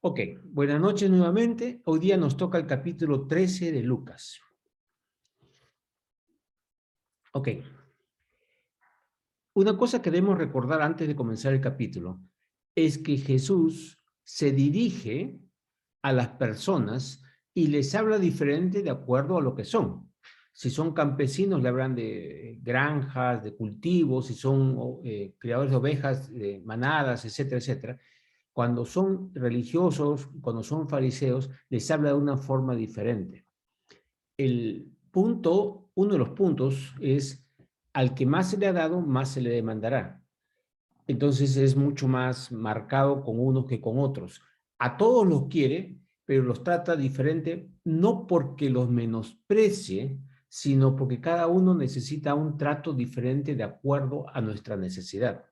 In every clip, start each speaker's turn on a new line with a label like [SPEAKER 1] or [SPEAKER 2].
[SPEAKER 1] Ok, buenas noches nuevamente. Hoy día nos toca el capítulo 13 de Lucas. Ok, una cosa que debemos recordar antes de comenzar el capítulo es que Jesús se dirige a las personas y les habla diferente de acuerdo a lo que son. Si son campesinos, le hablan de granjas, de cultivos, si son criadores de ovejas, de manadas, etcétera, etcétera. Cuando son religiosos, cuando son fariseos, les habla de una forma diferente. Uno de los puntos es, al que más se le ha dado, más se le demandará. Entonces es mucho más marcado con unos que con otros. A todos los quiere, pero los trata diferente, no porque los menosprecie, sino porque cada uno necesita un trato diferente de acuerdo a nuestra necesidad.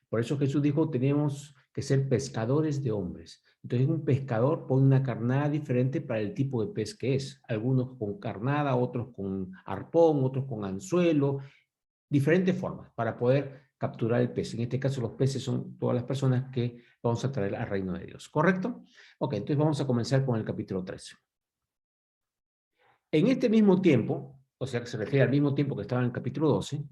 [SPEAKER 1] Por eso Jesús dijo, tenemos que ser pescadores de hombres. Entonces un pescador pone una carnada diferente para el tipo de pez que es. Algunos con carnada, otros con arpón, otros con anzuelo, diferentes formas para poder capturar el pez. En este caso los peces son todas las personas que vamos a traer al reino de Dios. ¿Correcto? Ok, entonces vamos a comenzar con el capítulo 13. En este mismo tiempo, o sea que se refiere al mismo tiempo que estaba en el capítulo 12,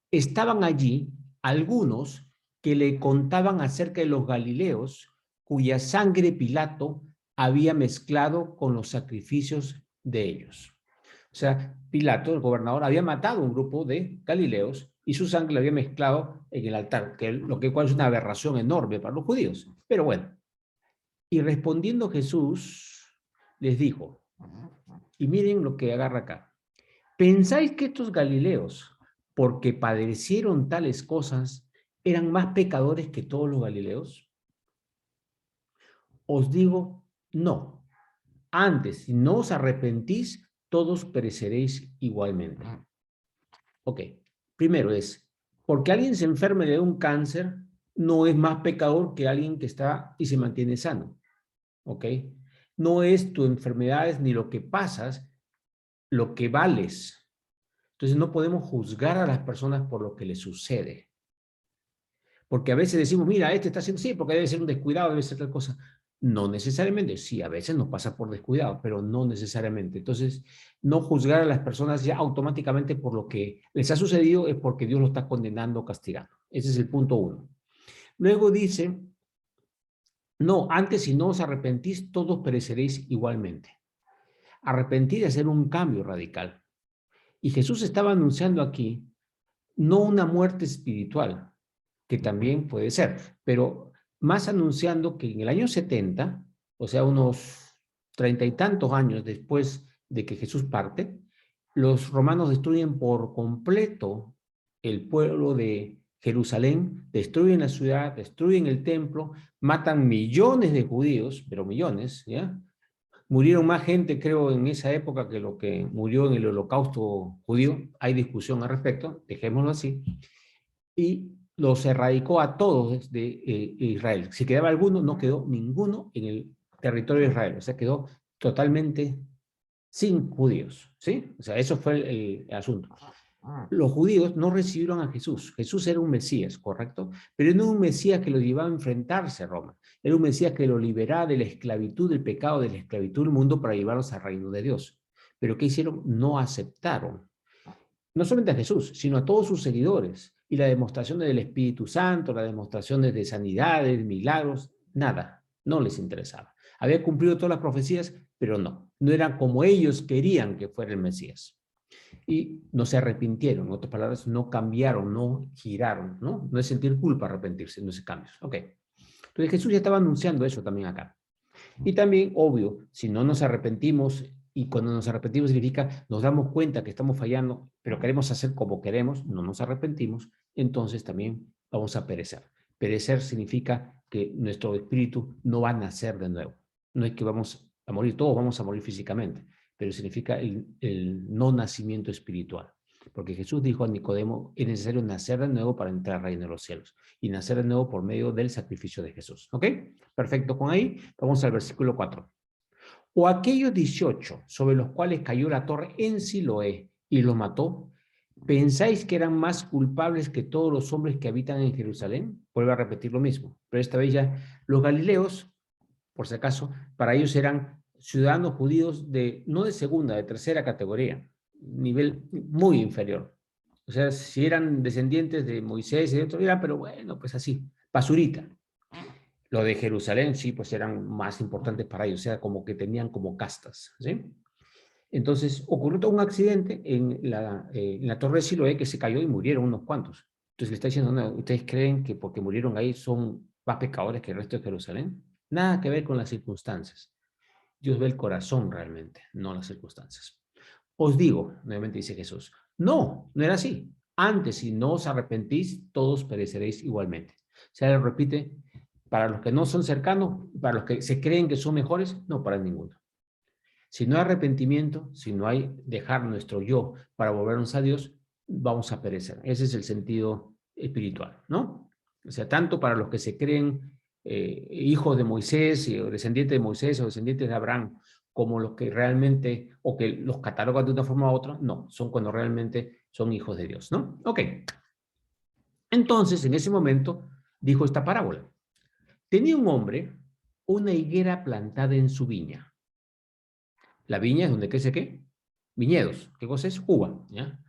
[SPEAKER 1] estaban allí algunos que le contaban acerca de los galileos cuya sangre Pilato había mezclado con los sacrificios de ellos. O sea, Pilato, el gobernador, había matado a un grupo de galileos y su sangre la había mezclado en el altar, lo cual es una aberración enorme para los judíos. Pero bueno, y respondiendo Jesús les dijo, y miren lo que agarra acá, ¿pensáis que estos galileos, porque padecieron tales cosas, eran más pecadores que todos los galileos? Os digo, no. Antes, si no os arrepentís, todos pereceréis igualmente. Ok, primero es, porque alguien se enferme de un cáncer, no es más pecador que alguien que está y se mantiene sano. Ok, no es tu enfermedad ni lo que pasas, lo que vales. Entonces no podemos juzgar a las personas por lo que les sucede. Porque a veces decimos, mira, este está haciendo, sí, porque debe ser un descuidado, debe ser tal cosa. No necesariamente, sí, a veces nos pasa por descuidado, pero no necesariamente. Entonces, no juzgar a las personas ya automáticamente por lo que les ha sucedido es porque Dios lo está condenando o castigando. Ese es el punto uno. Luego dice, no, antes si no os arrepentís, todos pereceréis igualmente. Arrepentir es hacer un cambio radical. Y Jesús estaba anunciando aquí no una muerte espiritual, que también puede ser, pero más anunciando que en el año 70, o sea, unos 30 y tantos años después de que Jesús parte, los romanos destruyen por completo el pueblo de Jerusalén, destruyen la ciudad, destruyen el templo, matan millones de judíos, pero millones, ¿ya? Murieron más gente, creo, en esa época que lo que murió en el holocausto judío. Hay discusión al respecto, dejémoslo así. Y los erradicó a todos de Israel. Si quedaba alguno, no quedó ninguno en el territorio de Israel. O sea, quedó totalmente sin judíos. ¿Sí? O sea, eso fue el asunto. Los judíos no recibieron a Jesús. Jesús era un Mesías, ¿correcto? Pero no un Mesías que lo llevaba a enfrentarse a Roma. Era un Mesías que lo liberaba de la esclavitud, del pecado, de la esclavitud del mundo para llevarlos al reino de Dios. Pero ¿qué hicieron? No aceptaron. No solamente a Jesús, sino a todos sus seguidores. Y la demostración del Espíritu Santo, la demostración de sanidades, milagros, nada, no les interesaba. Había cumplido todas las profecías, pero no eran como ellos querían que fuera el Mesías. Y no se arrepintieron, en otras palabras, no cambiaron, no giraron, ¿no? No es sentir culpa arrepentirse, no es cambios. Ok. Entonces Jesús ya estaba anunciando eso también acá. Y también, obvio, si no nos arrepentimos, y cuando nos arrepentimos significa nos damos cuenta que estamos fallando, pero queremos hacer como queremos, no nos arrepentimos, entonces también vamos a perecer. Perecer significa que nuestro espíritu no va a nacer de nuevo. No es que vamos a morir, todos vamos a morir físicamente, pero significa el no nacimiento espiritual. Porque Jesús dijo a Nicodemo, es necesario nacer de nuevo para entrar al reino de los cielos. Y nacer de nuevo por medio del sacrificio de Jesús. ¿Ok? Perfecto con ahí. Vamos al versículo 4. O aquellos 18 sobre los cuales cayó la torre en Siloé y los mató, ¿pensáis que eran más culpables que todos los hombres que habitan en Jerusalén? Vuelvo a repetir lo mismo, pero esta vez ya los galileos por si acaso, para ellos eran ciudadanos judíos no de segunda, de tercera categoría, nivel muy inferior. O sea, si eran descendientes de Moisés y de otro, era, pero bueno, pues así, basurita. Lo de Jerusalén, sí, pues eran más importantes para ellos, o sea, como que tenían como castas, ¿sí? Entonces, ocurrió todo un accidente en la Torre de Siloé que se cayó y murieron unos cuantos. Entonces le está diciendo, no, ¿ustedes creen que porque murieron ahí son más pecadores que el resto de Jerusalén? Nada que ver con las circunstancias. Dios ve el corazón realmente, no las circunstancias. Os digo, nuevamente dice Jesús, no, no era así. Antes, si no os arrepentís, todos pereceréis igualmente. O sea, él repite, para los que no son cercanos, para los que se creen que son mejores, no para ninguno. Si no hay arrepentimiento, si no hay dejar nuestro yo para volvernos a Dios, vamos a perecer. Ese es el sentido espiritual, ¿no? O sea, tanto para los que se creen hijos de Moisés, o descendientes de Moisés o descendientes de Abraham, como los que realmente, o que los catalogan de una forma u otra, no, son cuando realmente son hijos de Dios, ¿no? Ok. Entonces, en ese momento, dijo esta parábola. Tenía un hombre una higuera plantada en su viña. La viña es donde crece ¿qué? Viñedos. ¿Qué cosa es? Uva, ¿ya?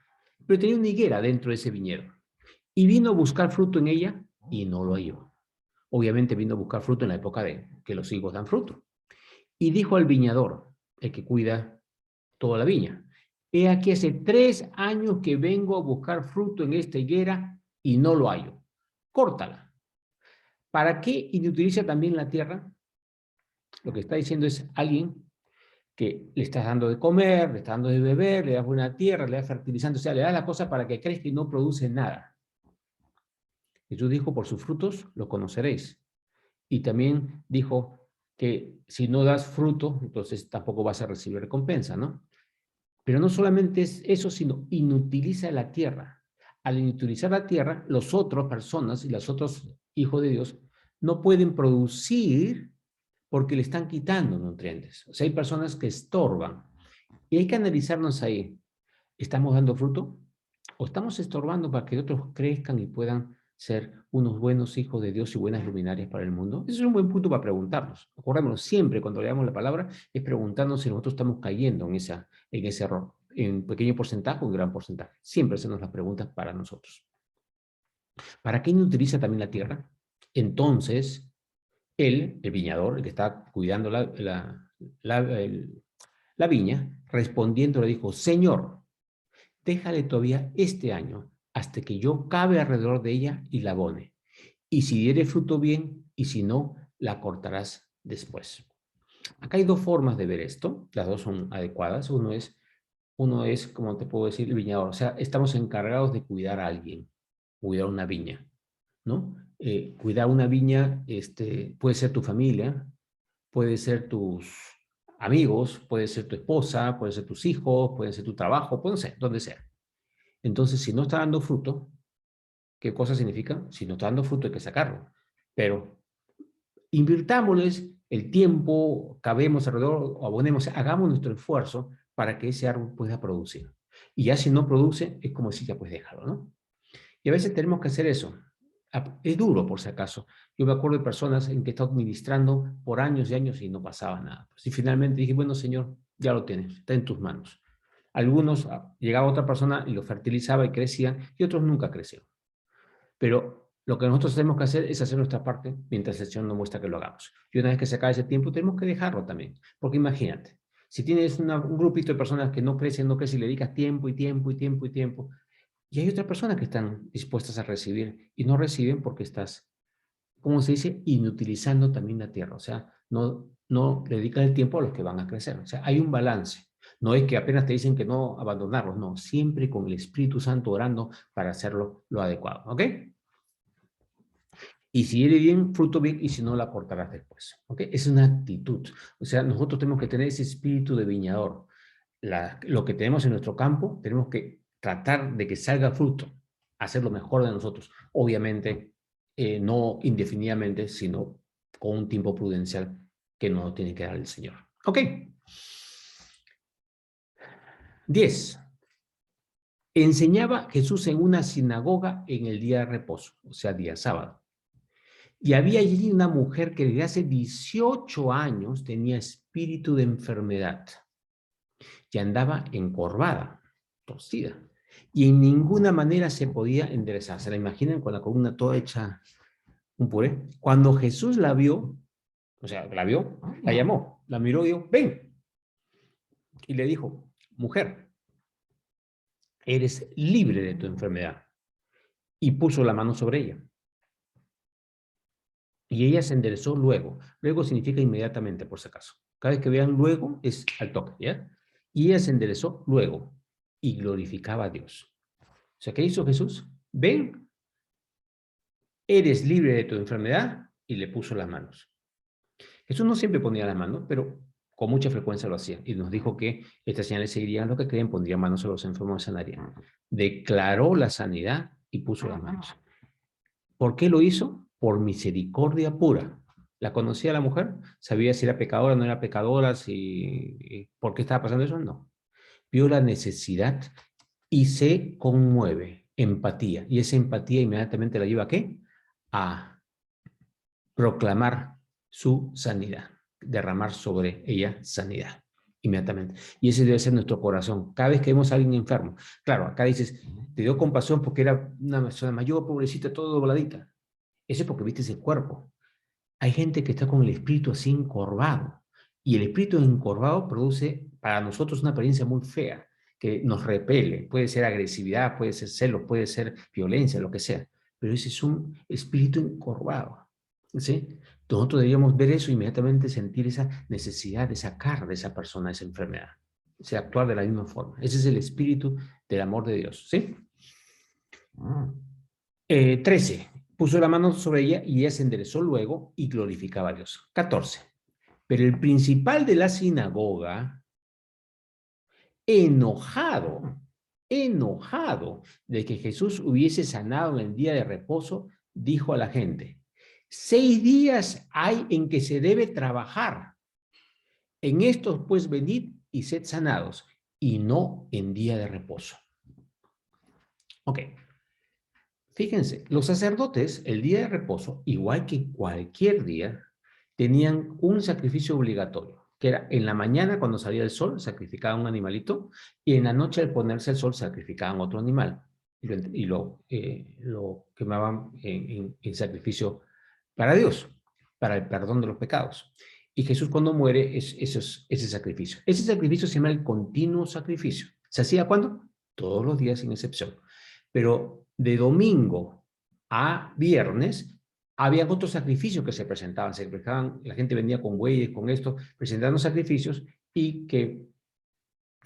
[SPEAKER 1] Pero tenía una higuera dentro de ese viñedo. Y vino a buscar fruto en ella y no lo halló. Obviamente vino a buscar fruto en la época de que los higos dan fruto. Y dijo al viñador, el que cuida toda la viña, he aquí hace 3 años que vengo a buscar fruto en esta higuera y no lo hallo. Córtala. ¿Para qué inutiliza también la tierra? Lo que está diciendo es alguien que le estás dando de comer, le estás dando de beber, le das buena tierra, le das fertilizante, o sea, le das la cosa para que crezca y no produce nada. Jesús dijo, por sus frutos los conoceréis. Y también dijo que si no das fruto, entonces tampoco vas a recibir recompensa, ¿no? Pero no solamente es eso, sino inutiliza la tierra. Al inutilizar la tierra, los otros personas y los otros hijos de Dios no pueden producir porque le están quitando nutrientes. O sea, hay personas que estorban. Y hay que analizarnos ahí. ¿Estamos dando fruto? ¿O estamos estorbando para que otros crezcan y puedan ser unos buenos hijos de Dios y buenas luminarias para el mundo? Ese es un buen punto para preguntarnos. Acordémonos, siempre cuando leamos la palabra es preguntarnos si nosotros estamos cayendo en ese error, en pequeño porcentaje o en gran porcentaje. Siempre se nos las preguntas para nosotros. ¿Para qué utiliza también la tierra? Entonces, él, el viñador, el que está cuidando la viña, respondiendo le dijo, Señor, déjale todavía este año hasta que yo cabe alrededor de ella y la abone. Y si diere fruto bien, y si no, la cortarás después. Acá hay 2 formas de ver esto, las 2 son adecuadas. Uno es, como te puedo decir, el viñador, o sea, estamos encargados de cuidar a alguien, cuidar una viña, ¿no? Cuidar una viña puede ser tu familia, puede ser tus amigos, puede ser tu esposa, puede ser tus hijos, puede ser tu trabajo, puede ser, donde sea. Entonces, si no está dando fruto, ¿qué cosa significa? Si no está dando fruto hay que sacarlo. Pero invirtámosles el tiempo, cabemos alrededor, abonemos, hagamos nuestro esfuerzo para que ese árbol pueda producir. Y ya si no produce, es como decir, ya pues déjalo, ¿no? Y a veces tenemos que hacer eso. Es duro, por si acaso. Yo me acuerdo de personas en que he estado administrando por años y años y no pasaba nada. Pues, y finalmente dije, bueno, Señor, ya lo tienes, está en tus manos. Algunos, llegaba otra persona y lo fertilizaba y crecían, y otros nunca crecieron. Pero lo que nosotros tenemos que hacer es hacer nuestra parte mientras el Señor nos muestra que lo hagamos. Y una vez que se acabe ese tiempo, tenemos que dejarlo también. Porque imagínate, si tienes un grupito de personas que no crecen, y le dedicas tiempo y tiempo y tiempo y tiempo, y hay otras personas que están dispuestas a recibir y no reciben porque estás, ¿cómo se dice? Inutilizando también la tierra. O sea, no le dedican el tiempo a los que van a crecer. O sea, hay un balance. No es que apenas te dicen que no abandonarlos, no, siempre con el Espíritu Santo orando para hacerlo lo adecuado, ¿ok? Y si eres bien, fruto bien, y si no, la cortarás después, ¿ok? Es una actitud. O sea, nosotros tenemos que tener ese espíritu de viñador. Lo que tenemos en nuestro campo, tenemos que tratar de que salga fruto, hacer lo mejor de nosotros. Obviamente, no indefinidamente, sino con un tiempo prudencial que nos tiene que dar el Señor. ¿Ok? 10. Enseñaba Jesús en una sinagoga en el día de reposo, o sea, día sábado. Y había allí una mujer que desde hace 18 años tenía espíritu de enfermedad y andaba encorvada, torcida, y en ninguna manera se podía enderezar. ¿Se la imaginan con la columna toda hecha un puré? Cuando Jesús la vio, o sea, la vio, la llamó, la miró y dijo, ven. Y le dijo, mujer, eres libre de tu enfermedad. Y puso la mano sobre ella. Y ella se enderezó luego. Luego significa inmediatamente, por si acaso. Cada vez que vean luego es al toque, ¿ya? Y ella se enderezó luego y glorificaba a Dios. O sea, ¿qué hizo Jesús? Ven, eres libre de tu enfermedad, y le puso las manos. Jesús no siempre ponía las manos, pero con mucha frecuencia lo hacía. Y nos dijo que estas señales seguirían lo que creen, pondrían manos a los enfermos y sanarían. Declaró la sanidad y puso las manos. ¿Por qué lo hizo? Por misericordia pura. ¿La conocía la mujer? ¿Sabía si era pecadora o no era pecadora? ¿Por qué estaba pasando eso? No. Vio la necesidad y se conmueve. Empatía. Y esa empatía inmediatamente la lleva ¿a qué? A proclamar su sanidad. Derramar sobre ella sanidad. Inmediatamente. Y ese debe ser nuestro corazón. Cada vez que vemos a alguien enfermo. Claro, acá dices, te dio compasión porque era una persona mayor, pobrecita, todo dobladita. Eso es porque viste ese cuerpo. Hay gente que está con el espíritu así encorvado. Y el espíritu encorvado produce para nosotros una apariencia muy fea, que nos repele. Puede ser agresividad, puede ser celos, puede ser violencia, lo que sea. Pero ese es un espíritu encorvado. ¿Sí? Nosotros deberíamos ver eso e inmediatamente sentir esa necesidad de sacar de esa persona esa enfermedad. O sea, actuar de la misma forma. Ese es el espíritu del amor de Dios. ¿Sí? 13. Puso la mano sobre ella y ella se enderezó luego y glorificaba a Dios. 14. Pero el principal de la sinagoga, enojado de que Jesús hubiese sanado en el día de reposo, dijo a la gente, 6 días hay en que se debe trabajar. En estos pues venid y sed sanados, y no en día de reposo. Ok. Fíjense, los sacerdotes, el día de reposo, igual que cualquier día, tenían un sacrificio obligatorio, que era en la mañana cuando salía el sol, sacrificaban un animalito, y en la noche al ponerse el sol, sacrificaban otro animal, y lo quemaban en sacrificio para Dios, para el perdón de los pecados. Y Jesús cuando muere es ese sacrificio. Ese sacrificio se llama el continuo sacrificio. ¿Se hacía cuándo? Todos los días sin excepción. Pero de domingo a viernes había otros sacrificios que se presentaban. La gente venía con bueyes, con esto, presentando sacrificios y que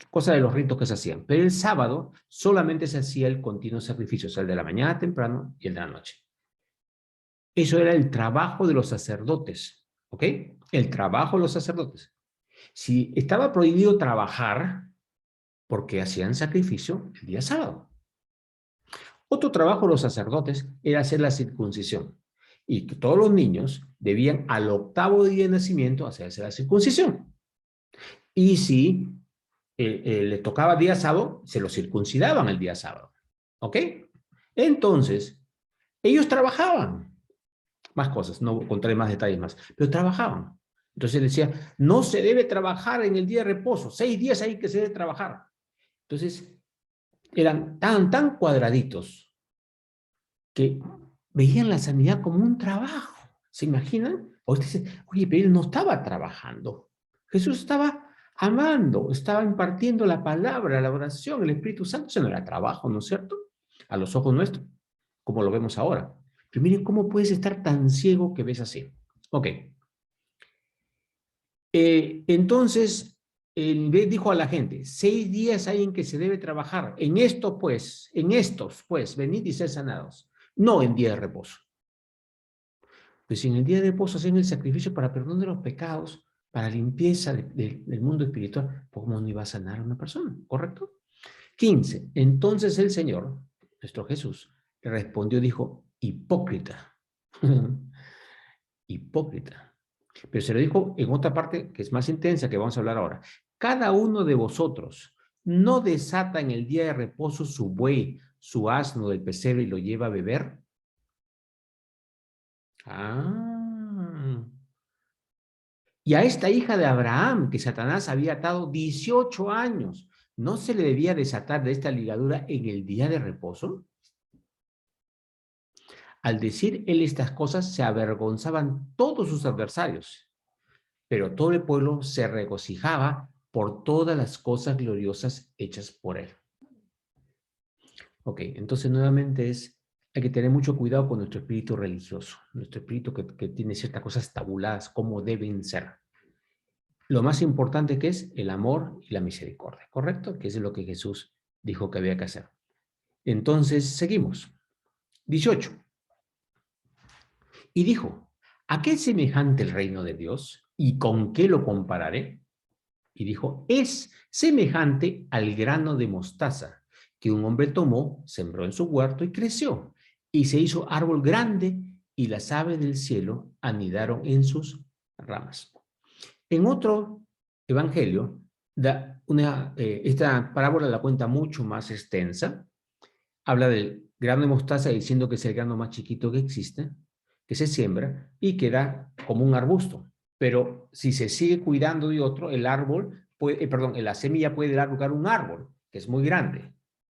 [SPEAKER 1] cosa de los ritos que se hacían. Pero el sábado solamente se hacía el continuo sacrificio, o sea, el de la mañana temprano y el de la noche. Eso era el trabajo de los sacerdotes, ¿ok? El trabajo de los sacerdotes. Si estaba prohibido trabajar, porque hacían sacrificio el día sábado. Otro trabajo de los sacerdotes era hacer la circuncisión. Y que todos los niños debían al 8º día de nacimiento hacerse la circuncisión. Y si les tocaba día sábado, se lo circuncidaban el día sábado. ¿Ok? Entonces, ellos trabajaban. Más cosas, no contaré más detalles más, pero trabajaban. Entonces decía, no se debe trabajar en el día de reposo, 6 días hay que se debe trabajar. Entonces, eran tan cuadraditos que veían la sanidad como un trabajo. ¿Se imaginan? O usted dice, oye, pero él no estaba trabajando. Jesús estaba amando, estaba impartiendo la palabra, la oración, el Espíritu Santo. Eso no era trabajo, ¿no es cierto? A los ojos nuestros, como lo vemos ahora. Pero miren cómo puedes estar tan ciego que ves así. Ok. Entonces, el dijo a la gente, 6 días hay en que se debe trabajar. En estos, pues, venid y sed sanados. No en día de reposo. Pues si en el día de reposo hacen el sacrificio para perdón de los pecados, para limpieza del mundo espiritual, ¿cómo no iba a sanar a una persona? ¿Correcto? 15. Entonces el Señor, nuestro Jesús, le respondió, dijo, hipócrita. Hipócrita. Pero se lo dijo en otra parte que es más intensa, que vamos a hablar ahora. Cada uno de vosotros no desata en el día de reposo su buey, su asno del pesebre y lo lleva a beber. Ah. Y a esta hija de Abraham, que Satanás había atado 18 años, ¿no se le debía desatar de esta ligadura en el día de reposo? Al decir él estas cosas, se avergonzaban todos sus adversarios, pero todo el pueblo se regocijaba por todas las cosas gloriosas hechas por él. Ok, entonces nuevamente hay que tener mucho cuidado con nuestro espíritu religioso, nuestro espíritu que tiene ciertas cosas tabuladas, como deben ser. Lo más importante que es el amor y la misericordia, ¿correcto? Que es lo que Jesús dijo que había que hacer. Entonces, seguimos. 18. Y dijo, ¿a qué es semejante el reino de Dios? ¿Y con qué lo compararé? Y dijo, es semejante al grano de mostaza que un hombre tomó, sembró en su huerto y creció, y se hizo árbol grande, y las aves del cielo anidaron en sus ramas. En otro evangelio, esta parábola la cuenta mucho más extensa. Habla del grano de mostaza diciendo que es el grano más chiquito que existe, que se siembra y que da como un arbusto. Pero si se sigue cuidando de otro, el árbol, la semilla puede dar lugar a un árbol, que es muy grande.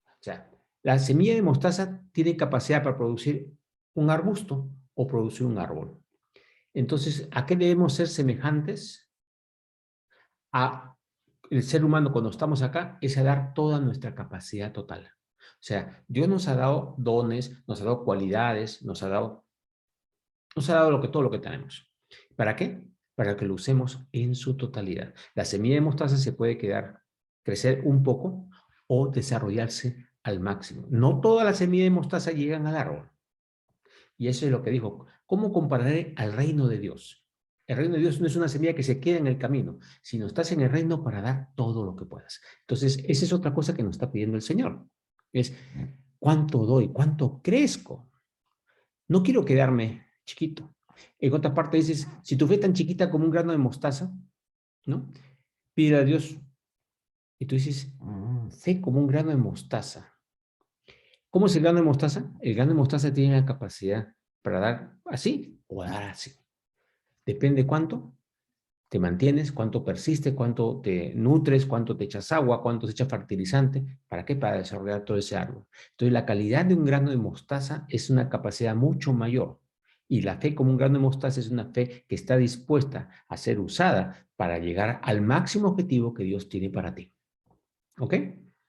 [SPEAKER 1] O sea, la semilla de mostaza tiene capacidad para producir un arbusto o producir un árbol. Entonces, ¿a qué debemos ser semejantes? A el ser humano cuando estamos acá es a dar toda nuestra capacidad total. O sea, Dios nos ha dado dones, nos ha dado cualidades, nos ha dado todo lo que tenemos. ¿Para qué? Para que lo usemos en su totalidad. La semilla de mostaza se puede crecer un poco o desarrollarse al máximo. No todas las semillas de mostaza llegan al árbol. Y eso es lo que dijo. ¿Cómo compararé al reino de Dios? El reino de Dios no es una semilla que se queda en el camino, sino estás en el reino para dar todo lo que puedas. Entonces, esa es otra cosa que nos está pidiendo el Señor. Es, ¿cuánto doy? ¿Cuánto crezco? No quiero quedarme chiquito. En otra parte dices, si tu fe es tan chiquita como un grano de mostaza, ¿no? Pide a Dios. Y tú dices, fe como un grano de mostaza. ¿Cómo es el grano de mostaza? El grano de mostaza tiene la capacidad para dar así o dar así. Depende cuánto te mantienes, cuánto persiste, cuánto te nutres, cuánto te echas agua, cuánto te echas fertilizante. ¿Para qué? Para desarrollar todo ese árbol. Entonces, la calidad de un grano de mostaza es una capacidad mucho mayor. Y la fe como un grano de mostaza es una fe que está dispuesta a ser usada para llegar al máximo objetivo que Dios tiene para ti. ¿Ok?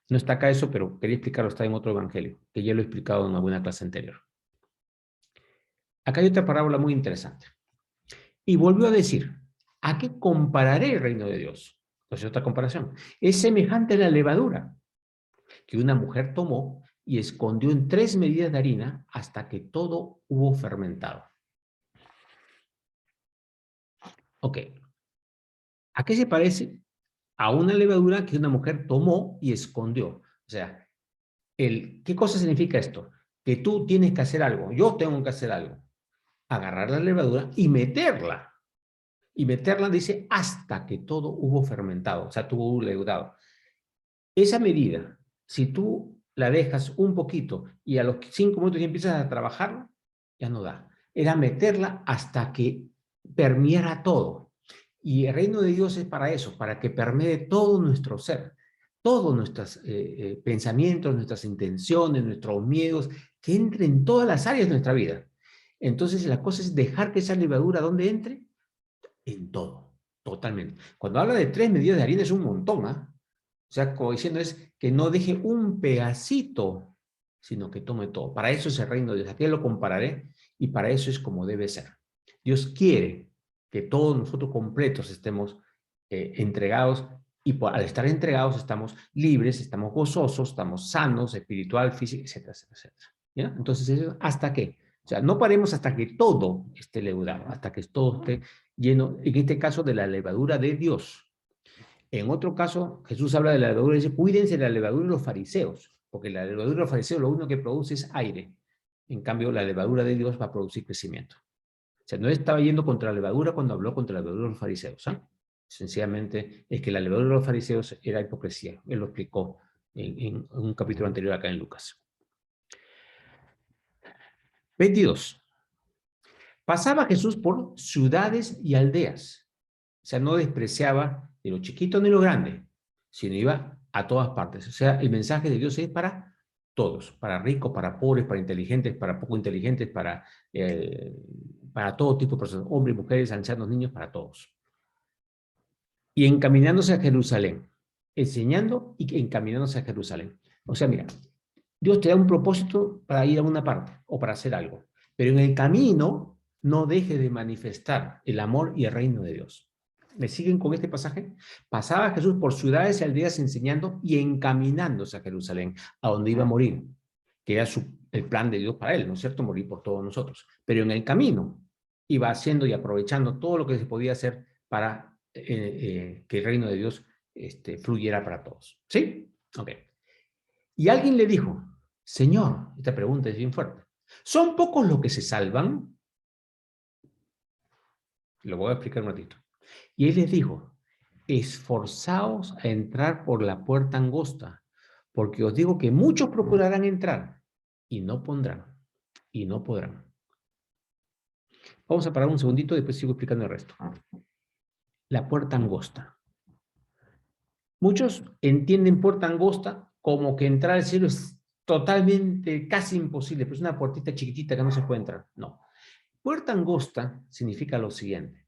[SPEAKER 1] No está acá eso, pero quería explicarlo, está en otro evangelio, que ya lo he explicado en alguna clase anterior. Acá hay otra parábola muy interesante. Y volvió a decir, ¿a qué compararé el reino de Dios? Entonces, otra comparación. Es semejante a la levadura que una mujer tomó y escondió en 3 medidas de harina hasta que todo hubo fermentado. Ok. ¿A qué se parece? A una levadura que una mujer tomó y escondió. O sea, ¿qué cosa significa esto? Que tú tienes que hacer algo, yo tengo que hacer algo. Agarrar la levadura y meterla. Y meterla, dice, hasta que todo hubo fermentado, o sea, tuvo leudado. Esa medida, si tú la dejas un poquito y a los 5 minutos ya empiezas a trabajarla, ya no da. Era meterla hasta que permeara todo. Y el reino de Dios es para eso, para que permee todo nuestro ser, todos nuestros pensamientos, nuestras intenciones, nuestros miedos, que entre en todas las áreas de nuestra vida. Entonces la cosa es dejar que esa levadura, ¿dónde entre? En todo, totalmente. Cuando habla de 3 medidas de harina es un montón, ¿ah? O sea, como diciendo es que no deje un pedacito, sino que tome todo. Para eso es el reino de Dios. Aquí lo compararé y para eso es como debe ser. Dios quiere que todos nosotros completos estemos entregados y al estar entregados estamos libres, estamos gozosos, estamos sanos, espiritual, físico, etcétera, etcétera, etcétera. ¿Ya? Entonces, ¿hasta qué? O sea, no paremos hasta que todo esté leudado, hasta que todo esté lleno, en este caso, de la levadura de Dios. En otro caso, Jesús habla de la levadura y dice, cuídense de la levadura de los fariseos, porque la levadura de los fariseos lo único que produce es aire. En cambio, la levadura de Dios va a producir crecimiento. O sea, no estaba yendo contra la levadura cuando habló contra la levadura de los fariseos. ¿Eh? Sencillamente es que la levadura de los fariseos era hipocresía. Él lo explicó en un capítulo anterior acá en Lucas. 22. Pasaba Jesús por ciudades y aldeas. O sea, no despreciaba ni lo chiquito ni lo grande, sino iba a todas partes. O sea, el mensaje de Dios es para todos, para ricos, para pobres, para inteligentes, para poco inteligentes, para todo tipo de personas, hombres, mujeres, ancianos, niños, para todos. Y encaminándose a Jerusalén, enseñando y encaminándose a Jerusalén. O sea, mira, Dios te da un propósito para ir a una parte o para hacer algo, pero en el camino no dejes de manifestar el amor y el reino de Dios. ¿Me siguen con este pasaje? Pasaba Jesús por ciudades y aldeas enseñando y encaminándose a Jerusalén, a donde iba a morir, que era el plan de Dios para él, ¿no es cierto? Morir por todos nosotros. Pero en el camino iba haciendo y aprovechando todo lo que se podía hacer para que el reino de Dios fluyera para todos. ¿Sí? Ok. Y alguien le dijo, Señor, esta pregunta es bien fuerte, ¿son pocos los que se salvan? Lo voy a explicar un ratito. Y él les dijo, esforzaos a entrar por la puerta angosta, porque os digo que muchos procurarán entrar y no pondrán, y no podrán. Vamos a parar un segundito, después sigo explicando el resto. La puerta angosta. Muchos entienden puerta angosta como que entrar al cielo es totalmente, casi imposible, pues es una puertita chiquitita que no se puede entrar. No. Puerta angosta significa lo siguiente.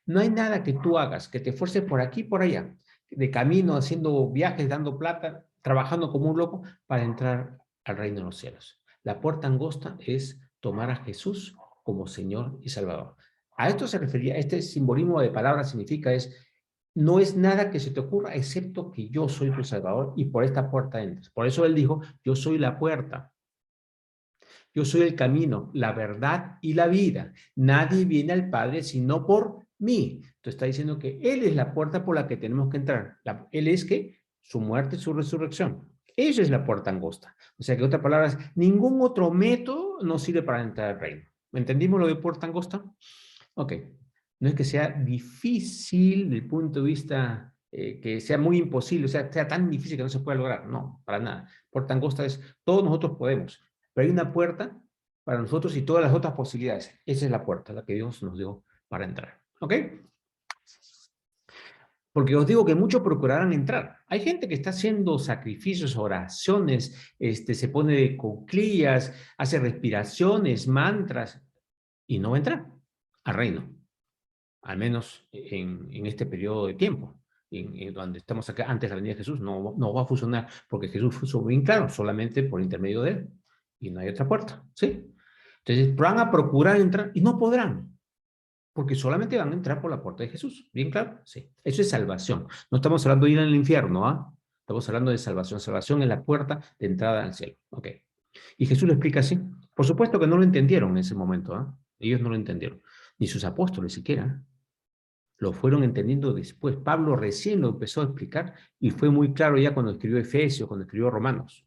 [SPEAKER 1] No hay nada que tú hagas, que te esfuerces por aquí y por allá, de camino, haciendo viajes, dando plata, trabajando como un loco para entrar al reino de los cielos. La puerta angosta es tomar a Jesús como Señor y Salvador. A esto se refería, este simbolismo de palabra significa no es nada que se te ocurra excepto que yo soy tu Salvador y por esta puerta entres. Por eso él dijo, yo soy la puerta. Yo soy el camino, la verdad y la vida. Nadie viene al Padre sino por mí. Entonces está diciendo que Él es la puerta por la que tenemos que entrar. Él es que su muerte y su resurrección. Esa es la puerta angosta. O sea que, en otras palabras, ningún otro método nos sirve para entrar al reino. ¿Entendimos lo de puerta angosta? Ok. No es que sea difícil desde el punto de vista que sea muy imposible, o sea tan difícil que no se pueda lograr. No, para nada. Puerta angosta es, todos nosotros podemos. Pero hay una puerta para nosotros y todas las otras posibilidades. Esa es la puerta, la que Dios nos dio para entrar. ¿Ok? Porque os digo que muchos procurarán entrar. Hay gente que está haciendo sacrificios, oraciones, se pone de cuclillas, hace respiraciones, mantras, y no va a entrar al reino. Al menos en este periodo de tiempo. Donde estamos acá, antes de la venida de Jesús, no va a funcionar, porque Jesús puso bien claro, solamente por intermedio de él. Y no hay otra puerta, ¿sí? Entonces van a procurar entrar y no podrán, porque solamente van a entrar por la puerta de Jesús. ¿Bien claro? Sí. Eso es salvación. No estamos hablando de ir al infierno, ¿ah? Estamos hablando de salvación. Salvación es la puerta de entrada al cielo. Ok. Y Jesús lo explica así. Por supuesto que no lo entendieron en ese momento, ¿ah? Ellos no lo entendieron. Ni sus apóstoles siquiera. Lo fueron entendiendo después. Pablo recién lo empezó a explicar y fue muy claro ya cuando escribió Efesios, cuando escribió Romanos.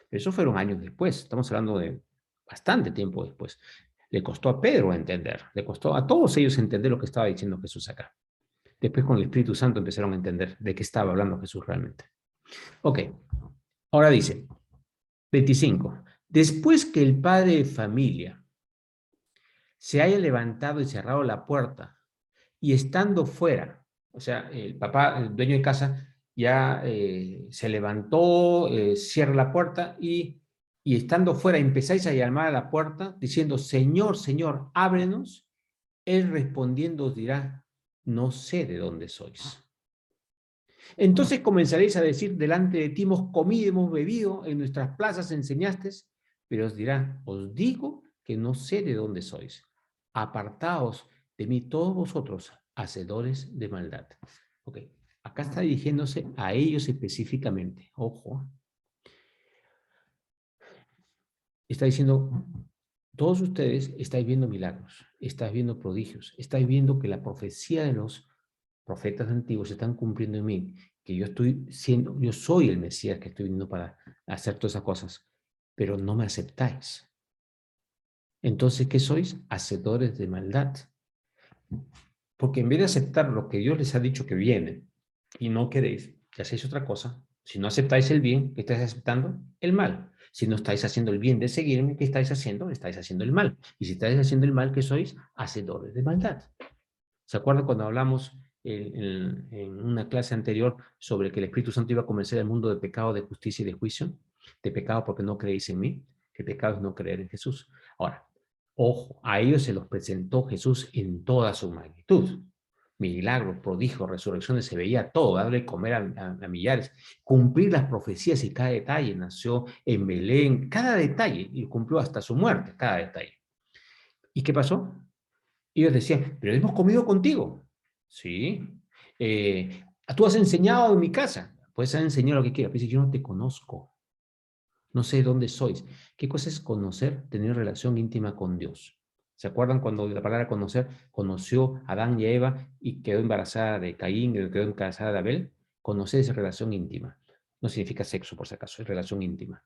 [SPEAKER 1] Pero eso fueron años después. Estamos hablando de bastante tiempo después. Le costó a Pedro entender, le costó a todos ellos entender lo que estaba diciendo Jesús acá. Después con el Espíritu Santo empezaron a entender de qué estaba hablando Jesús realmente. Ok, ahora dice, 25. Después que el padre de familia se haya levantado y cerrado la puerta, y estando fuera, o sea, el papá, el dueño de casa, ya se levantó, cierra la puerta y estando fuera empezáis a llamar a la puerta diciendo, Señor, Señor, ábrenos. Él respondiendo os dirá, no sé de dónde sois. Entonces comenzaréis a decir, delante de ti hemos comido, hemos bebido, en nuestras plazas enseñaste, pero os dirá, os digo que no sé de dónde sois. Apartaos de mí todos vosotros, hacedores de maldad. Ok, acá está dirigiéndose a ellos específicamente. Ojo. Está diciendo, todos ustedes estáis viendo milagros, estáis viendo prodigios, estáis viendo que la profecía de los profetas antiguos se están cumpliendo en mí, que yo soy el Mesías que estoy viniendo para hacer todas esas cosas, pero no me aceptáis. Entonces, ¿qué sois? Hacedores de maldad. Porque en vez de aceptar lo que Dios les ha dicho que viene, y no queréis, que hacéis otra cosa, si no aceptáis el bien, ¿qué estáis aceptando? El mal. Si no estáis haciendo el bien de seguirme, ¿qué estáis haciendo? Estáis haciendo el mal. Y si estáis haciendo el mal, ¿qué sois? Hacedores de maldad. ¿Se acuerdan cuando hablamos en una clase anterior sobre que el Espíritu Santo iba a convencer al mundo de pecado, de justicia y de juicio? De pecado porque no creéis en mí, que pecado es no creer en Jesús. Ahora, ojo, a ellos se los presentó Jesús en toda su magnitud. Milagros, prodigios, resurrecciones, se veía todo, darle de comer a millares, cumplir las profecías y cada detalle. Nació en Belén, cada detalle, y cumplió hasta su muerte, cada detalle. ¿Y qué pasó? Ellos decían, pero hemos comido contigo. Sí. Tú has enseñado en mi casa. Puedes enseñar lo que quieras. Pero dice, yo no te conozco. No sé dónde sois. ¿Qué cosa es conocer? Tener relación íntima con Dios. ¿Se acuerdan cuando la palabra conocer conoció a Adán y a Eva y quedó embarazada de Caín y quedó embarazada de Abel? Conocer es relación íntima. No significa sexo, por si acaso, es relación íntima.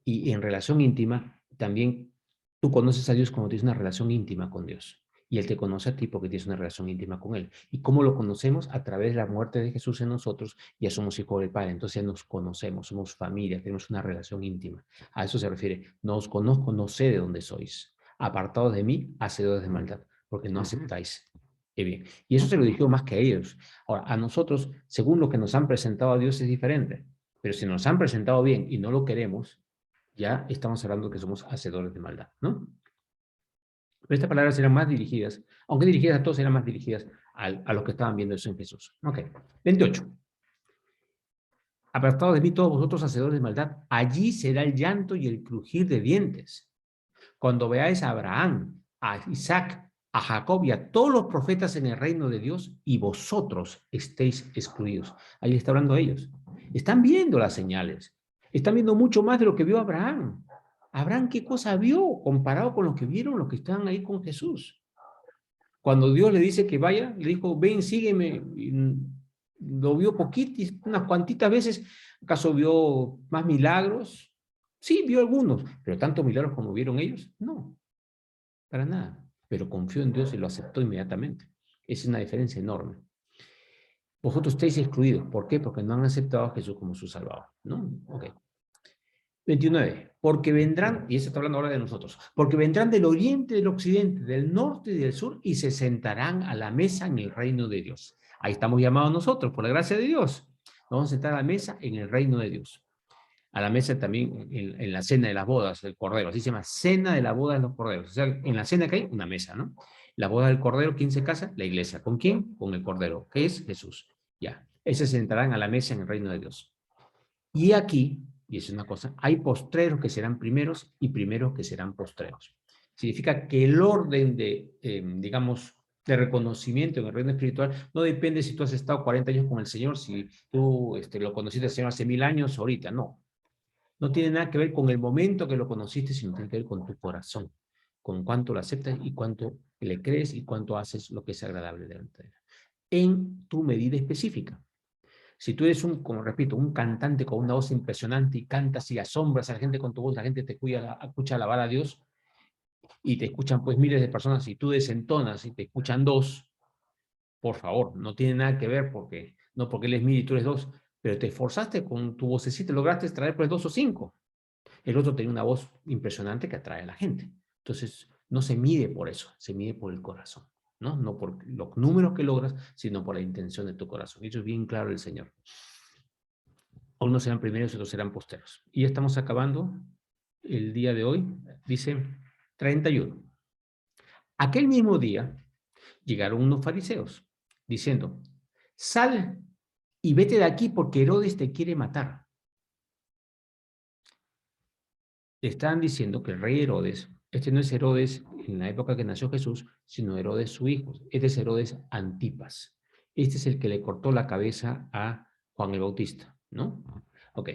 [SPEAKER 1] Y en relación íntima, también tú conoces a Dios cuando tienes una relación íntima con Dios. Y Él te conoce a ti porque tienes una relación íntima con Él. ¿Y cómo lo conocemos? A través de la muerte de Jesús en nosotros, ya somos hijos del Padre. Entonces ya nos conocemos, somos familia, tenemos una relación íntima. A eso se refiere. No os conozco, no sé de dónde sois. Apartados de mí, hacedores de maldad, porque no aceptáis. Bien. Y eso se lo dijo más que a ellos. Ahora, a nosotros, según lo que nos han presentado a Dios, es diferente. Pero si nos han presentado bien y no lo queremos, ya estamos hablando que somos hacedores de maldad, ¿no? Pero estas palabras eran más dirigidas, aunque dirigidas a todos, eran más dirigidas a los que estaban viendo eso en Jesús. Ok. 28. Apartados de mí todos vosotros hacedores de maldad, allí será el llanto y el crujir de dientes. Cuando veáis a Abraham, a Isaac, a Jacob y a todos los profetas en el reino de Dios y vosotros estéis excluidos. Ahí está hablando a ellos. Están viendo las señales. Están viendo mucho más de lo que vio Abraham. Abraham, ¿qué cosa vio comparado con lo que vieron los que estaban ahí con Jesús? Cuando Dios le dice que vaya, le dijo, ven, sígueme. Y lo vio poquitas, unas cuantitas veces. ¿Acaso vio más milagros? Sí, vio algunos, pero tantos milagros como vieron ellos, no, para nada. Pero confió en Dios y lo aceptó inmediatamente. Es una diferencia enorme. Vosotros estáis excluidos. ¿Por qué? Porque no han aceptado a Jesús como su Salvador, ¿no? Ok. 29. Porque vendrán, y eso está hablando ahora de nosotros, porque vendrán del oriente, del occidente, del norte y del sur y se sentarán a la mesa en el reino de Dios. Ahí estamos llamados nosotros, por la gracia de Dios. Nos vamos a sentar a la mesa en el reino de Dios. A la mesa también en la cena de las bodas del Cordero. Así se llama cena de la boda de los Corderos. O sea, en la cena que hay, una mesa, ¿no? La boda del Cordero, ¿quién se casa? La iglesia. ¿Con quién? Con el Cordero, que es Jesús. Ya. Esos se sentarán a la mesa en el reino de Dios. Y aquí, y es una cosa, hay postreros que serán primeros y primeros que serán postreros. Significa que el orden de, digamos, de reconocimiento en el reino espiritual no depende si tú has estado 40 años con el Señor, si tú lo conociste al Señor hace 1000 años, ahorita, no. No tiene nada que ver con el momento que lo conociste, sino tiene que ver con tu corazón, con cuánto lo aceptas y cuánto le crees y cuánto haces lo que es agradable delante de él. En tu medida específica. Si tú eres como repito, un cantante con una voz impresionante y cantas y asombras a la gente con tu voz, la gente te escucha alabar a Dios y te escuchan pues miles de personas y tú desentonas y te escuchan dos, por favor, no tiene nada que ver porque, no porque él es 1000 y tú eres dos, pero te esforzaste con tu vocecita, lograste traer pues 2 o 5. El otro tiene una voz impresionante que atrae a la gente. Entonces, no se mide por eso, se mide por el corazón, ¿no? No por los números que logras, sino por la intención de tu corazón. Y eso es bien claro el Señor. Unos serán primeros y otros serán posteros. Y ya estamos acabando el día de hoy. Dice 31. Aquel mismo día llegaron unos fariseos diciendo, sal y vete de aquí porque Herodes te quiere matar. Le estaban diciendo que el rey Herodes, este no es Herodes en la época que nació Jesús, sino Herodes su hijo. Este es Herodes Antipas. Este es el que le cortó la cabeza a Juan el Bautista, ¿no? Ok.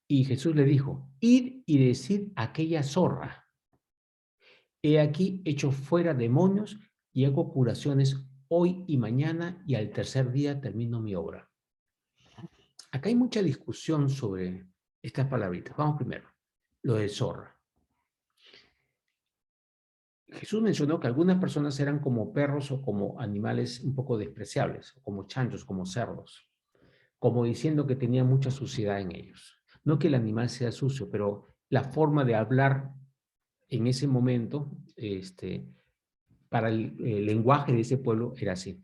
[SPEAKER 1] Y Jesús le dijo, id y decid a aquella zorra, he aquí hecho fuera demonios y hago curaciones hoy y mañana y al tercer día termino mi obra. Acá hay mucha discusión sobre estas palabritas. Vamos primero, lo de zorra. Jesús mencionó que algunas personas eran como perros o como animales un poco despreciables, como chanchos, como cerdos, como diciendo que tenían mucha suciedad en ellos. No que el animal sea sucio, pero la forma de hablar en ese momento, para el lenguaje de ese pueblo era así.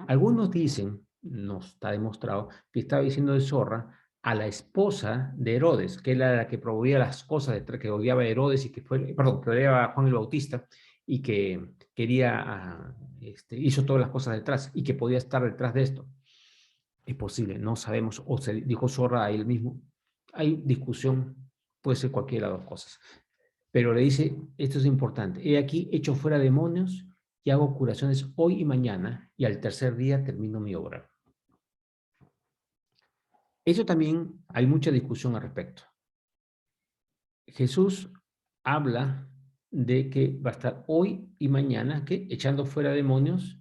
[SPEAKER 1] Algunos dicen, no está demostrado, que estaba diciendo de zorra a la esposa de Herodes, que era la que promovía las cosas, que odiaba a Herodes y que fue, perdón, que odiaba a Juan el Bautista y que quería, hizo todas las cosas detrás y que podía estar detrás de esto. Es posible, no sabemos, o se dijo zorra a él mismo. Hay discusión, puede ser cualquiera de las dos cosas. Pero le dice, esto es importante, he aquí echo fuera demonios y hago curaciones hoy y mañana, y al tercer día termino mi obra. Eso también hay mucha discusión al respecto. Jesús habla de que va a estar hoy y mañana, que echando fuera demonios,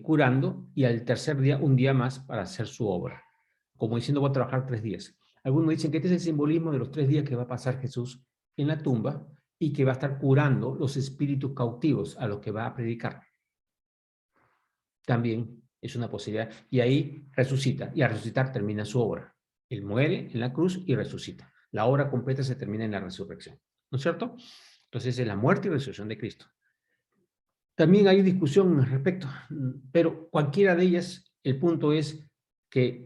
[SPEAKER 1] curando, y al tercer día, un día más para hacer su obra. Como diciendo, voy a trabajar 3 días. Algunos dicen que este es el simbolismo de los 3 días que va a pasar Jesús en la tumba y que va a estar curando los espíritus cautivos a los que va a predicar. También es una posibilidad. Y ahí resucita, y al resucitar termina su obra. Él muere en la cruz y resucita. La obra completa se termina en la resurrección. ¿No es cierto? Entonces es la muerte y resurrección de Cristo. También hay discusión al respecto, pero cualquiera de ellas, el punto es que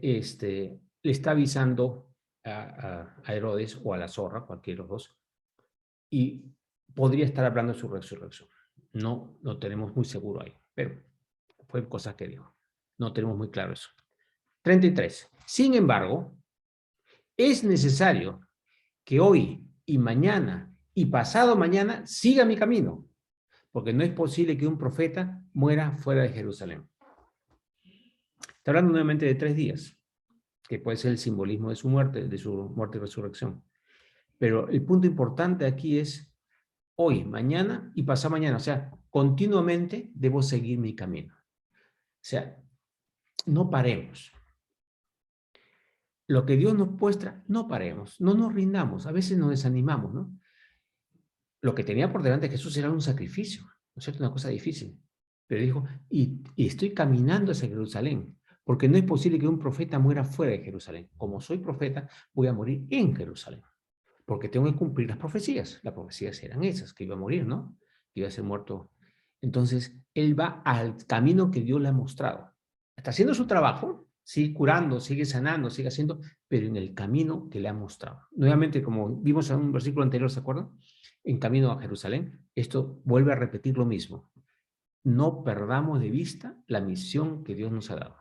[SPEAKER 1] le está avisando a Herodes o a la zorra, cualquiera de los dos, y podría estar hablando de su resurrección. No lo tenemos muy seguro ahí, pero fue cosas que dijo. No tenemos muy claro eso. 33. Sin embargo, es necesario que hoy y mañana y pasado mañana siga mi camino, porque no es posible que un profeta muera fuera de Jerusalén. Está hablando nuevamente de 3 días, que puede ser el simbolismo de su muerte y resurrección. Pero el punto importante aquí es hoy, mañana y pasado mañana. O sea, continuamente debo seguir mi camino. O sea, no paremos. Lo que Dios nos muestra, no paremos, no nos rindamos. A veces nos desanimamos, ¿no? Lo que tenía por delante Jesús era un sacrificio, ¿no es cierto? Una cosa difícil. Pero dijo, y estoy caminando hacia Jerusalén, porque no es posible que un profeta muera fuera de Jerusalén. Como soy profeta, voy a morir en Jerusalén, porque tengo que cumplir las profecías. Las profecías eran esas, que iba a morir, ¿no? Que iba a ser muerto. Entonces, él va al camino que Dios le ha mostrado. Está haciendo su trabajo, sigue curando, sigue sanando, sigue haciendo, pero en el camino que le ha mostrado. Nuevamente, como vimos en un versículo anterior, ¿se acuerdan? En camino a Jerusalén, esto vuelve a repetir lo mismo. No perdamos de vista la misión que Dios nos ha dado.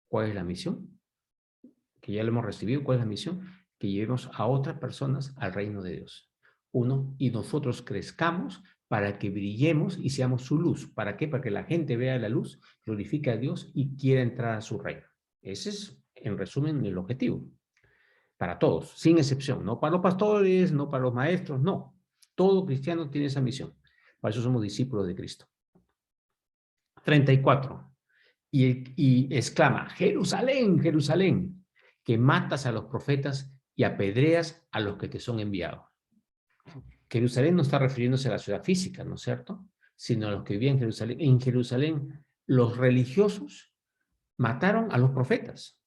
[SPEAKER 1] ¿Cuál es la misión? Que ya lo hemos recibido. ¿Cuál es la misión? Que llevemos a otras personas al reino de Dios. Uno, y nosotros crezcamos para que brillemos y seamos su luz. ¿Para qué? Para que la gente vea la luz, glorifique a Dios y quiera entrar a su reino. Ese es, en resumen, el objetivo. Para todos, sin excepción. No para los pastores, no para los maestros, no. Todo cristiano tiene esa misión. Para eso somos discípulos de Cristo. 34. Y exclama, Jerusalén, Jerusalén, que matas a los profetas y apedreas a los que te son enviados. Jerusalén no está refiriéndose a la ciudad física, ¿no es cierto? Sino a los que vivían en Jerusalén. En Jerusalén, los religiosos mataron a los profetas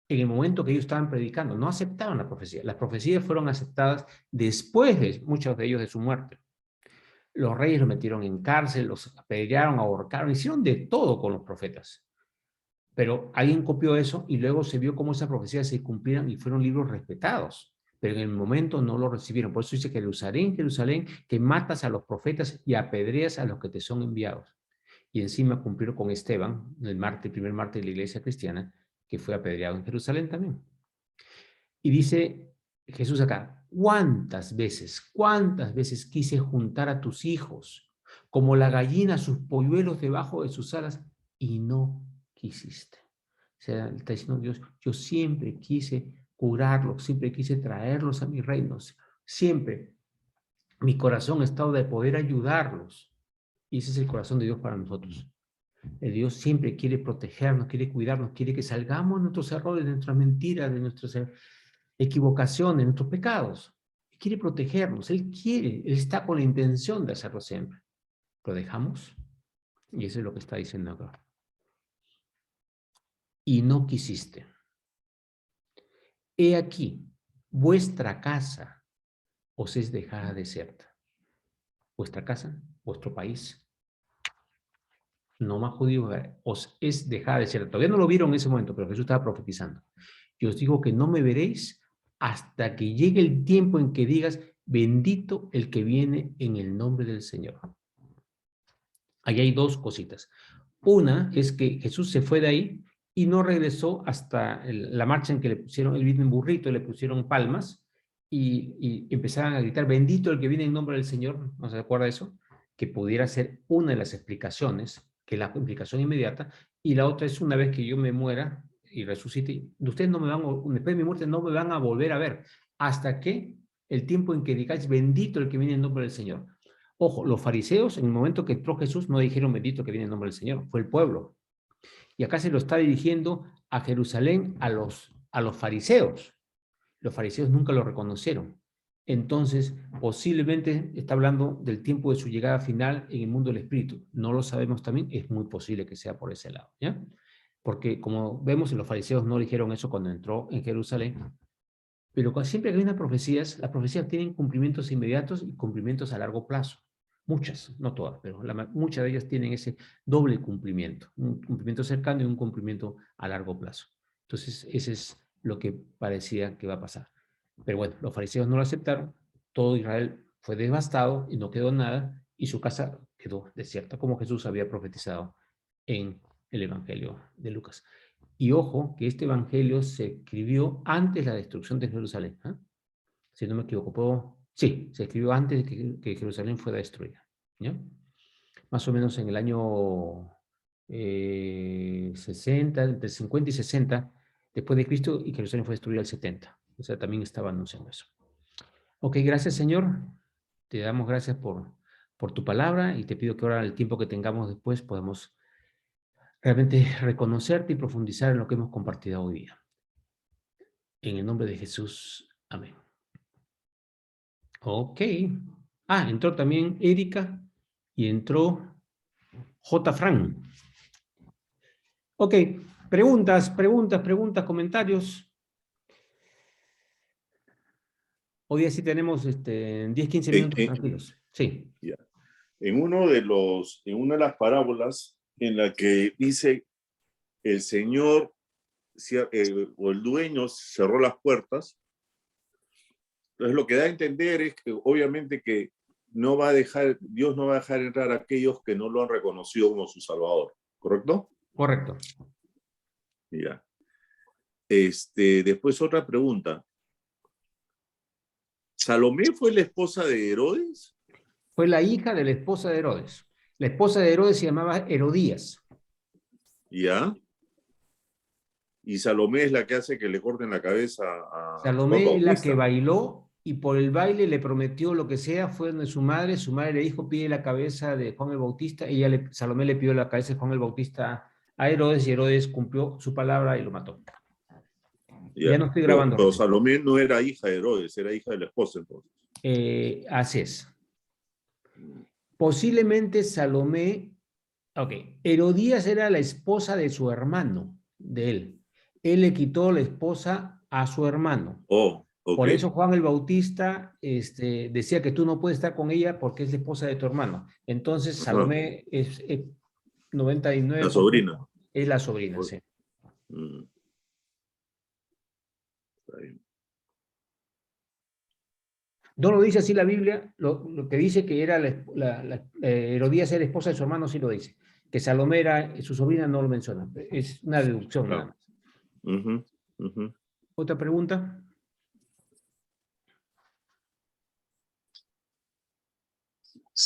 [SPEAKER 1] en el momento que ellos estaban predicando. No aceptaban la profecía. Las profecías fueron aceptadas después de muchos de ellos de su muerte. Los reyes los metieron en cárcel, los apedrearon, ahorcaron, hicieron de todo con los profetas. Pero alguien copió eso y luego se vio cómo esas profecías se cumplían y fueron libros respetados. Pero en el momento no lo recibieron. Por eso dice Jerusalén, Jerusalén, que matas a los profetas y apedreas a los que te son enviados. Y encima cumplieron con Esteban, el primer mártir de la iglesia cristiana, que fue apedreado en Jerusalén también. Y dice Jesús acá, cuántas veces quise juntar a tus hijos, como la gallina sus polluelos debajo de sus alas, y no quisiste. O sea, está diciendo Dios, yo siempre quise curarlos, siempre quise traerlos a mis reinos, siempre mi corazón ha estado de poder ayudarlos. Y ese es el corazón de Dios para nosotros. El Dios siempre quiere protegernos, quiere cuidarnos, quiere que salgamos de nuestros errores, de nuestras mentiras, de nuestras equivocaciones, nuestros pecados. Quiere protegernos, Él quiere, Él está con la intención de hacerlo siempre. ¿Lo dejamos? Y eso es lo que está diciendo acá. Y no quisiste. He aquí, vuestra casa os es dejada desierta. Vuestra casa, vuestro país, no más judíos, os es dejada desierta. Todavía no lo vieron en ese momento, pero Jesús estaba profetizando. Y os digo que no me veréis hasta que llegue el tiempo en que digas, bendito el que viene en el nombre del Señor. Ahí hay dos cositas. Una es que Jesús se fue de ahí y no regresó hasta la marcha en que le pusieron, él vino en burrito, le pusieron palmas y empezaron a gritar, bendito el que viene en nombre del Señor. ¿No se acuerda de eso? Que pudiera ser una de las explicaciones, que la implicación inmediata, y la otra es una vez que yo me muera y resucite, ustedes no me van, después de mi muerte no me van a volver a ver, hasta que el tiempo en que digáis, bendito el que viene en nombre del Señor. Ojo, los fariseos, en el momento que entró Jesús, no dijeron bendito que viene en nombre del Señor, fue el pueblo. Y acá se lo está dirigiendo a Jerusalén, a los fariseos. Los fariseos nunca lo reconocieron. Entonces, posiblemente está hablando del tiempo de su llegada final en el mundo del espíritu. No lo sabemos también, es muy posible que sea por ese lado, ¿ya? Porque como vemos, los fariseos no dijeron eso cuando entró en Jerusalén, pero siempre que hay unas profecías, las profecías tienen cumplimientos inmediatos y cumplimientos a largo plazo. Muchas, no todas, pero muchas de ellas tienen ese doble cumplimiento, un cumplimiento cercano y un cumplimiento a largo plazo. Entonces, ese es lo que parecía que va a pasar. Pero bueno, los fariseos no lo aceptaron, todo Israel fue devastado y no quedó nada, y su casa quedó desierta, como Jesús había profetizado en el Evangelio de Lucas. Y ojo, que este evangelio se escribió antes de la destrucción de Jerusalén. ¿Eh? Si no me equivoco, sí, se escribió antes de que Jerusalén fuera destruida. ¿Ya? Más o menos en el año 60, entre 50 y 60 después de Cristo, y Jerusalén fue destruida al 70. O sea, también estaba anunciando eso. Ok, gracias, Señor. Te damos gracias por tu palabra y te pido que ahora, el tiempo que tengamos después, podamos realmente reconocerte y profundizar en lo que hemos compartido hoy día. En el nombre de Jesús. Amén. Ok. Ah, entró también Erika y entró J. Fran. Ok. Preguntas, comentarios. Hoy día sí tenemos 10, 15 minutos tranquilos. Sí.
[SPEAKER 2] Ya. En una de las parábolas en la que dice el Señor o el dueño cerró las puertas, entonces lo que da a entender es que obviamente que Dios no va a dejar entrar a aquellos que no lo han reconocido como su Salvador, ¿correcto?
[SPEAKER 1] Correcto.
[SPEAKER 2] Ya. Después otra pregunta. ¿Salomé fue la esposa de Herodes?
[SPEAKER 1] Fue la hija de la esposa de Herodes. La esposa de Herodes se llamaba Herodías.
[SPEAKER 2] Ya. Y Salomé es la que hace que le corten la cabeza a Juan
[SPEAKER 1] Salomé es la que
[SPEAKER 2] Bautista.
[SPEAKER 1] bailó y por el baile le prometió lo que sea, fue donde su madre le dijo, pide la cabeza de Juan el Bautista, y Salomé le pidió la cabeza de Juan el Bautista a Herodes, y Herodes cumplió su palabra y lo mató. Ya no estoy grabando.
[SPEAKER 2] Pero Salomé no era hija de Herodes, era hija de la esposa entonces.
[SPEAKER 1] Así es. Posiblemente Salomé, ok, Herodías era la esposa de su hermano, de él. Él le quitó la esposa a su hermano.
[SPEAKER 2] Oh, okay.
[SPEAKER 1] Por eso Juan el Bautista decía que tú no puedes estar con ella porque es la esposa de tu hermano. Entonces Salomé es 99%.
[SPEAKER 2] La sobrina.
[SPEAKER 1] Es la sobrina, sí.
[SPEAKER 2] Está bien.
[SPEAKER 1] No lo dice así la Biblia, lo que dice que era Herodías era esposa de su hermano, sí lo dice. Que Salomé era su sobrina, no lo menciona. Es una deducción nada más.
[SPEAKER 2] ¿Otra
[SPEAKER 1] pregunta?